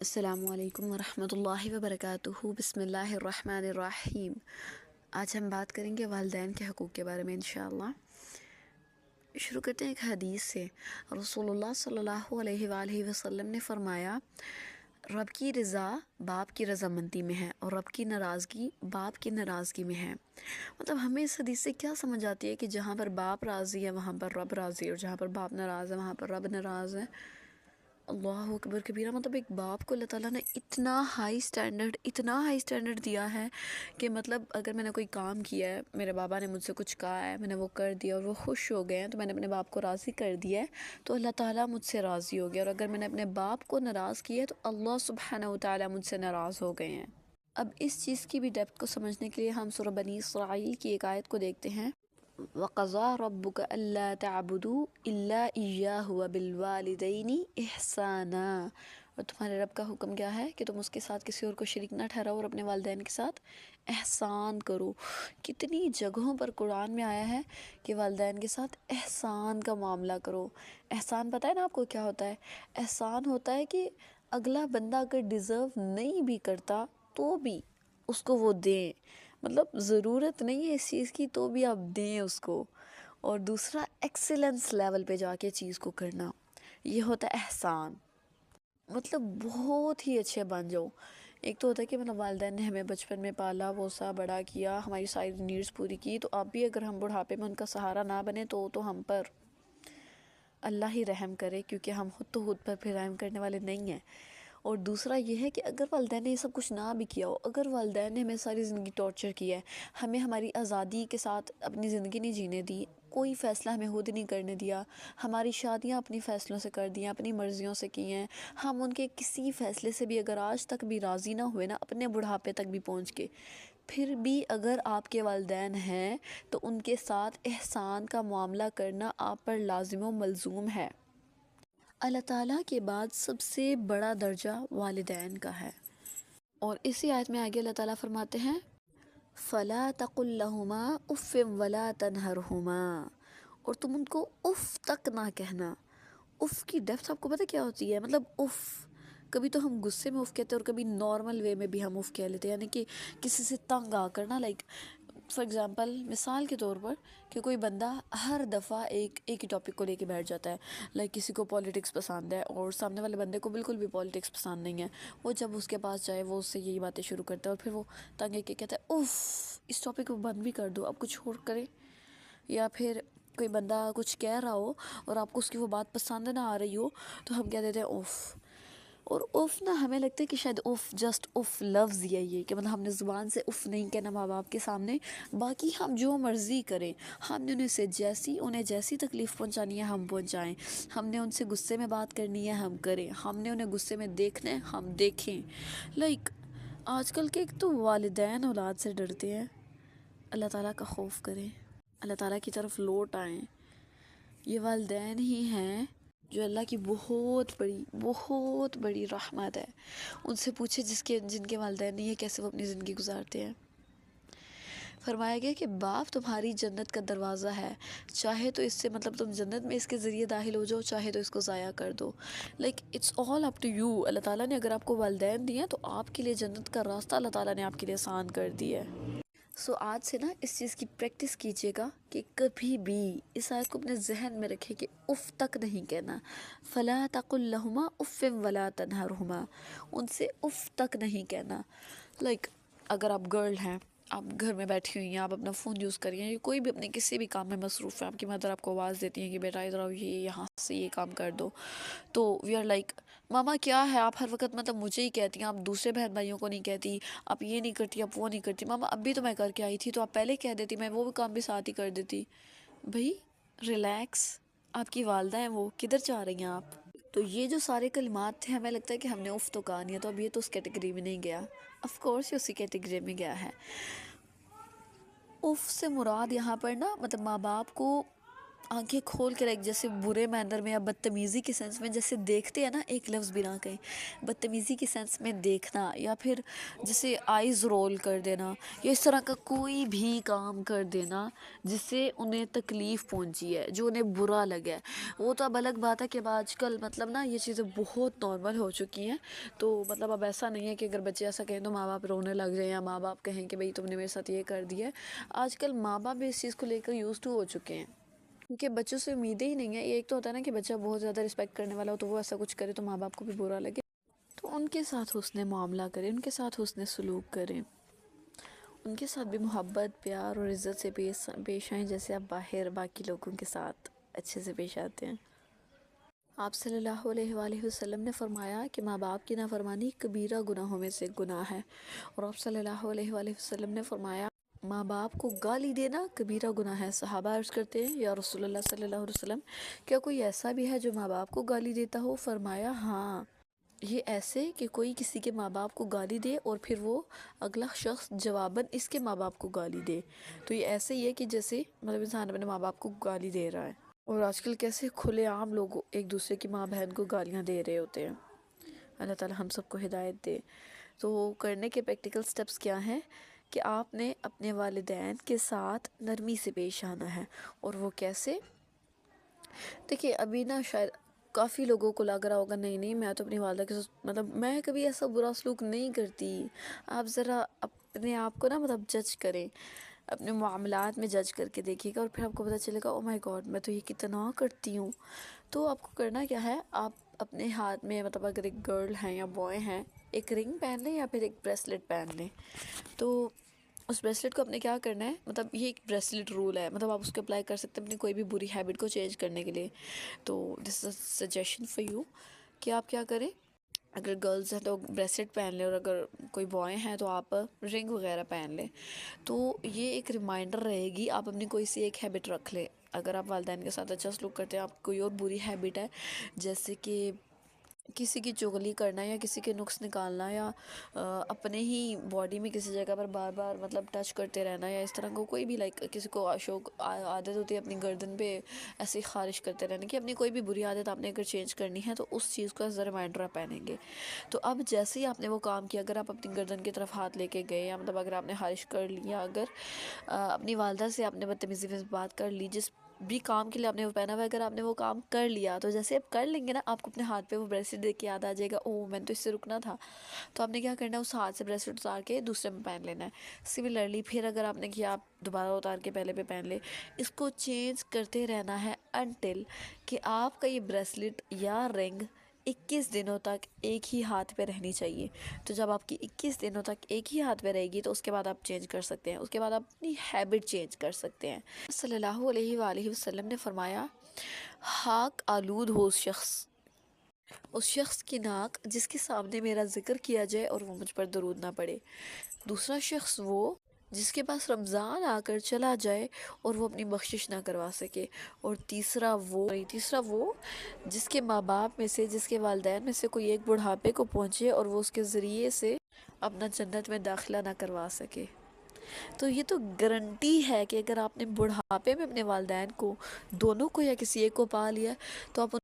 السلام علیکم ورحمۃ اللہ وبرکاتہ۔ بسم اللہ الرحمن الرحیم۔ آج ہم بات کریں گے والدین کے حقوق کے بارے میں انشاءاللہ۔ شروع کرتے ہیں ایک حدیث سے۔ رسول اللہ صلی اللہ علیہ وآلہ وسلم نے فرمایا، رب کی رضا باپ کی رضامندی میں ہے اور رب کی ناراضگی باپ کی ناراضگی میں ہے۔ مطلب ہمیں اس حدیث سے کیا سمجھ آتی ہے کہ جہاں پر باپ راضی ہے وہاں پر رب راضی ہے، اور جہاں پر باپ ناراض ہے وہاں پر رب ناراض ہے۔ اللہ اکبر کبیرہ۔ مطلب ایک باپ کو اللہ تعالیٰ نے اتنا ہائی سٹینڈرڈ دیا ہے کہ مطلب اگر میں نے کوئی کام کیا ہے، میرے بابا نے مجھ سے کچھ کہا ہے، میں نے وہ کر دیا اور وہ خوش ہو گئے ہیں، تو میں نے اپنے باپ کو راضی کر دیا ہے تو اللہ تعالیٰ مجھ سے راضی ہو گیا، اور اگر میں نے اپنے باپ کو ناراض کیا ہے تو اللہ سبحانہ وتعالیٰ مجھ سے ناراض ہو گئے ہیں۔ اب اس چیز کی بھی ڈیپتھ کو سمجھنے کے لیے ہم سورہ بنی اسرائیل کی ایک آیت کو دیکھتے ہیں۔ وَقَضَىٰ رَبُّكَ أَلَّا تَعْبُدُوا إِلَّا إِيَّاهُ وَبِالْوَالِدَيْنِ إِحْسَانًا۔ اور تمہارے رب کا حکم کیا ہے کہ تم اس کے ساتھ کسی اور کو شریک نہ ٹھہراؤ اور اپنے والدین کے ساتھ احسان کرو۔ کتنی جگہوں پر قرآن میں آیا ہے کہ والدین کے ساتھ احسان کا معاملہ کرو۔ احسان پتہ ہے نا آپ کو کیا ہوتا ہے؟ احسان ہوتا ہے کہ اگلا بندہ اگر ڈیزرو نہیں بھی کرتا تو بھی اس کو وہ دیں، مطلب ضرورت نہیں ہے اس چیز کی تو بھی آپ دیں اس کو۔ اور دوسرا ایکسیلنس لیول پہ جا کے چیز کو کرنا، یہ ہوتا ہے احسان۔ مطلب بہت ہی اچھے بن جاؤ۔ ایک تو ہوتا ہے کہ مطلب والدین نے ہمیں بچپن میں پالا پوسا بڑا کیا، ہماری ساری نیڈس پوری کی، تو اب بھی اگر ہم بڑھاپے میں ان کا سہارا نہ بنے تو ہم پر اللہ ہی رحم کرے، کیونکہ ہم خود پر پھر رحم کرنے والے نہیں ہیں۔ اور دوسرا یہ ہے کہ اگر والدین نے یہ سب کچھ نہ بھی کیا ہو، اگر والدین نے ہمیں ساری زندگی ٹارچر کیا ہے، ہمیں ہماری آزادی کے ساتھ اپنی زندگی نہیں جینے دی، کوئی فیصلہ ہمیں خود نہیں کرنے دیا، ہماری شادیاں اپنی فیصلوں سے کر دیا، اپنی مرضیوں سے کی ہیں، ہم ان کے کسی فیصلے سے بھی اگر آج تک بھی راضی نہ ہوئے نا، اپنے بڑھاپے تک بھی پہنچ کے، پھر بھی اگر آپ کے والدین ہیں تو ان کے ساتھ احسان کا معاملہ کرنا آپ پر لازم و ملزوم ہے۔ اللہ تعالیٰ کے بعد سب سے بڑا درجہ والدین کا ہے، اور اسی آیت میں آگے اللہ تعالیٰ فرماتے ہیں فَلَا تَقُلْ لَهُمَا اُفٍّ وَلَا تَنْهَرْهُمَا، اور تم ان کو اف تک نہ کہنا۔ اف کی ڈیپتھ آپ کو پتہ کیا ہوتی ہے؟ مطلب اف، کبھی تو ہم غصے میں اف کہتے ہیں اور کبھی نارمل وے میں بھی ہم اف کہہ لیتے ہیں، یعنی کہ کسی سے تنگ آ کر نا، لائک فار ایگزامپل مثال کے طور پر کہ کوئی بندہ ہر دفعہ ایک ہی ٹاپک کو لے کے بیٹھ جاتا ہے، لائک کسی کو پولیٹکس پسند ہے اور سامنے والے بندے کو بالکل بھی پولیٹکس پسند نہیں ہے، وہ جب اس کے پاس جائے وہ اس سے یہی باتیں شروع کرتا ہے اور پھر وہ تنگ کے کہتا ہے اوف اس ٹاپک کو بند بھی کر دو، اب کچھ اور کرے۔ یا پھر کوئی بندہ کچھ کہہ رہا ہو اور آپ کو اس کی وہ بات پسند نہ آ رہی ہو تو ہم کہہ دیتے ہیں اوف۔ اور اف نا ہمیں لگتا ہے کہ شاید اف جسٹ اف لفظ ہی ہے یہ، کہ مطلب ہم نے زبان سے اف نہیں کہنا ماں باپ کے سامنے، باقی ہم جو مرضی کریں، ہم نے انہیں جیسی تکلیف پہنچانی ہے ہم پہنچائیں، ہم نے ان سے غصے میں بات کرنی ہے ہم کریں، ہم نے انہیں غصے میں دیکھنا ہے ہم دیکھیں۔ لائک آج کل کے ایک تو والدین اولاد سے ڈرتے ہیں، اللہ تعالیٰ کا خوف کریں، اللہ تعالیٰ کی طرف لوٹ آئیں۔ یہ والدین ہی ہیں جو اللہ کی بہت بڑی رحمت ہے۔ ان سے پوچھے جن کے والدین نہیں ہیں کیسے وہ اپنی زندگی گزارتے ہیں۔ فرمایا گیا کہ باپ تمہاری جنت کا دروازہ ہے، چاہے تو اس سے مطلب تم جنت میں اس کے ذریعے داخل ہو جاؤ، چاہے تو اس کو ضائع کر دو، like it's all up to you. اللہ تعالیٰ نے اگر آپ کو والدین دیے ہیں تو آپ کے لیے جنت کا راستہ اللہ تعالیٰ نے آپ کے لیے آسان کر دیا ہے۔ سو آج سے نا اس چیز کی پریکٹس کیجیے گا کہ کبھی بھی اس آیت کو اپنے ذہن میں رکھے کہ اف تک نہیں کہنا۔ فَلَا تَقُلْ لَهُمَا اُفٍّ وَلَا تَنْهَرْهُمَا، ان سے اف تک نہیں کہنا۔ لائک اگر آپ گرل ہیں، آپ گھر میں بیٹھی ہوئی ہیں، آپ اپنا فون یوز کر رہی ہیں، کوئی بھی اپنے کسی بھی کام میں مصروف ہے، آپ کی مدر آپ کو آواز دیتی ہیں کہ بیٹا ادھر آؤ، یہ یہاں سے یہ کام کر دو، تو وی آر لائک ماما کیا ہے، آپ ہر وقت مطلب مجھے ہی کہتی ہیں، آپ دوسرے بہن بھائیوں کو نہیں کہتی، آپ یہ نہیں کرتی، آپ وہ نہیں کرتی، ماما اب بھی تو میں کر کے آئی تھی تو آپ پہلے کہہ دیتی، میں وہ بھی کام بھی ساتھ ہی کر دیتی۔ بھائی ریلیکس، آپ کی والدہ ہیں، وہ کدھر جا رہی ہیں آپ؟ تو یہ جو سارے کلمات تھے ہمیں لگتا ہے کہ ہم نے اف تو کہا نہیں ہے، تو اب یہ تو اس کیٹیگری میں نہیں گیا، آف کورس یہ اسی کیٹیگری میں گیا ہے۔ اف سے مراد یہاں پر نا مطلب ماں باپ کو آنکھیں کھول کے رکھ، جیسے برے مینر میں یا بدتمیزی کے سینس میں جیسے دیکھتے ہیں نا، ایک لفظ بھی نہ کہیں، بدتمیزی کے سینس میں دیکھنا، یا پھر جیسے آئیز رول کر دینا، یا اس طرح کا کوئی بھی کام کر دینا جس سے انہیں تکلیف پہنچی ہے، جو انہیں برا لگا ہے۔ وہ تو اب الگ بات ہے کہ اب آج کل مطلب نا یہ چیزیں بہت نارمل ہو چکی ہیں، تو مطلب اب ایسا نہیں ہے کہ اگر بچے ایسا کہیں تو ماں باپ رونے لگ جائیں، یا ماں باپ کہیں کہ بھئی تم نے میرے ساتھ یہ کر دیا ہے۔ آج کل ماں باپ بھی اس چیز کو لے کر یوز ٹو ہو چکے ہیں، کیونکہ بچوں سے امیدیں ہی نہیں ہیں۔ ایک تو ہوتا ہے نا کہ بچہ بہت زیادہ رسپیکٹ کرنے والا ہو تو وہ ایسا کچھ کرے تو ماں باپ کو بھی برا لگے، تو ان کے ساتھ حسن معاملہ کریں، ان کے ساتھ حسن سلوک کریں، ان کے ساتھ بھی محبت، پیار اور عزت سے پیش آئیں، جیسے آپ باہر باقی لوگوں کے ساتھ اچھے سے پیش آتے ہیں۔ آپ صلی اللہ علیہ وآلہ وسلم نے فرمایا کہ ماں باپ کی نافرمانی کبیرہ گناہوں میں سے گناہ ہے، اور آپ صلی اللہ علیہ وآلہ وسلم نے فرمایا ماں باپ کو گالی دینا کبیرہ گناہ ہے۔ صحابہ عرض کرتے ہیں یا رسول اللہ صلی اللہ علیہ وسلم، کیا کوئی ایسا بھی ہے جو ماں باپ کو گالی دیتا ہو؟ فرمایا ہاں، یہ ایسے کہ کوئی کسی کے ماں باپ کو گالی دے اور پھر وہ اگلا شخص جواباً اس کے ماں باپ کو گالی دے، تو یہ ایسے ہی ہے کہ جیسے مطلب انسان اپنے ماں باپ کو گالی دے رہا ہے۔ اور آج کل کیسے کھلے عام لوگ ایک دوسرے کی ماں بہن کو گالیاں دے رہے ہوتے ہیں۔ اللہ تعالی ہم سب کو ہدایت دے۔ تو کرنے کے پریکٹیکل سٹیپس کیا ہیں کہ آپ نے اپنے والدین کے ساتھ نرمی سے پیش آنا ہے، اور وہ کیسے؟ دیکھیے ابھی نا شاید کافی لوگوں کو لگ رہا ہوگا نہیں میں تو اپنی والدہ کے ساتھ مطلب میں کبھی ایسا برا سلوک نہیں کرتی۔ آپ ذرا اپنے آپ کو نا مطلب جج کریں، اپنے معاملات میں جج کر کے دیکھیے گا، اور پھر آپ کو پتہ چلے گا او مائی گاڈ میں تو یہ کتنا کرتی ہوں۔ تو آپ کو کرنا کیا ہے، آپ اپنے ہاتھ میں مطلب اگر ایک گرل ہیں یا بوائے ہیں، ایک رنگ پہن لیں یا پھر ایک بریسلٹ پہن لیں۔ تو اس بریسلٹ کو آپ نے کیا کرنا ہے، مطلب یہ ایک بریسلٹ رول ہے، مطلب آپ اس کو اپلائی کر سکتے ہیں اپنی کوئی بھی بری ہیبٹ کو چینج کرنے کے لیے۔ تو دس از سجیشن فار یو کہ آپ کیا کریں، اگر گرلز ہیں تو بریسلٹ پہن لیں، اور اگر کوئی بوائے ہیں تو آپ رنگ وغیرہ پہن لیں۔ تو یہ ایک ریمائنڈر رہے گی، آپ اپنی کوئی سی ایک ہیبٹ رکھ لیں۔ اگر آپ والدین کے ساتھ اچھا سلوک کرتے ہیں، آپ کوئی اور بری ہیبٹ ہے جیسے کہ کسی کی چغلی کرنا یا کسی کے نقص نکالنا، یا اپنے ہی باڈی میں کسی جگہ پر بار بار مطلب ٹچ کرتے رہنا، یا اس طرح کو کوئی بھی لائک کسی کو عادت ہوتی ہے اپنی گردن پہ ایسے خارش کرتے رہنے کی، اپنی کوئی بھی بری عادت آپ نے اگر چینج کرنی ہے تو اس چیز کو ایز اے ریمائنڈر آپ پہنیں گے۔ تو اب جیسے ہی آپ نے وہ کام کیا، اگر آپ اپنی گردن کی طرف ہاتھ لے کے گئے، یا مطلب اگر آپ نے خارش کر لی، یا اگر اپنی والدہ سے آپ نے بدتمیزی سے بات کر لی، جس بھی کام کے لیے آپ نے وہ پہنا ہوا ہے، اگر آپ نے وہ کام کر لیا تو جیسے آپ کر لیں گے نا، آپ کو اپنے ہاتھ پہ وہ بریسلٹ دیکھ کے یاد آ جائے گا او میں نے تو اس سے رکنا تھا، تو آپ نے کیا کرنا ہے، اس ہاتھ سے بریسلٹ اتار کے دوسرے میں پہن لینا ہے۔ سملرلی پھر اگر آپ نے کیا، آپ دوبارہ اتار کے پہلے پہ پہن لے، اس کو چینج کرتے رہنا ہے انٹل کہ آپ کا یہ بریسلٹ یا رنگ 21 دنوں تک ایک ہی ہاتھ پہ رہنی چاہیے۔ تو جب آپ کی 21 دنوں تک ایک ہی ہاتھ پہ رہے گی تو اس کے بعد آپ چینج کر سکتے ہیں، اس کے بعد آپ اپنی ہیبٹ چینج کر سکتے ہیں۔ صلی اللہ علیہ وآلہ وسلم نے فرمایا خاک آلود ہو اس شخص کی ناک جس کے سامنے میرا ذکر کیا جائے اور وہ مجھ پر درود نہ پڑے۔ دوسرا شخص وہ جس کے پاس رمضان آ کر چلا جائے اور وہ اپنی بخشش نہ کروا سکے، اور تیسرا وہ جس کے ماں باپ میں سے، جس کے والدین میں سے کوئی ایک بڑھاپے کو پہنچے اور وہ اس کے ذریعے سے اپنا جنت میں داخلہ نہ کروا سکے۔ تو یہ تو گارنٹی ہے کہ اگر آپ نے بڑھاپے میں اپنے والدین کو دونوں کو یا کسی ایک کو پا لیا تو آپ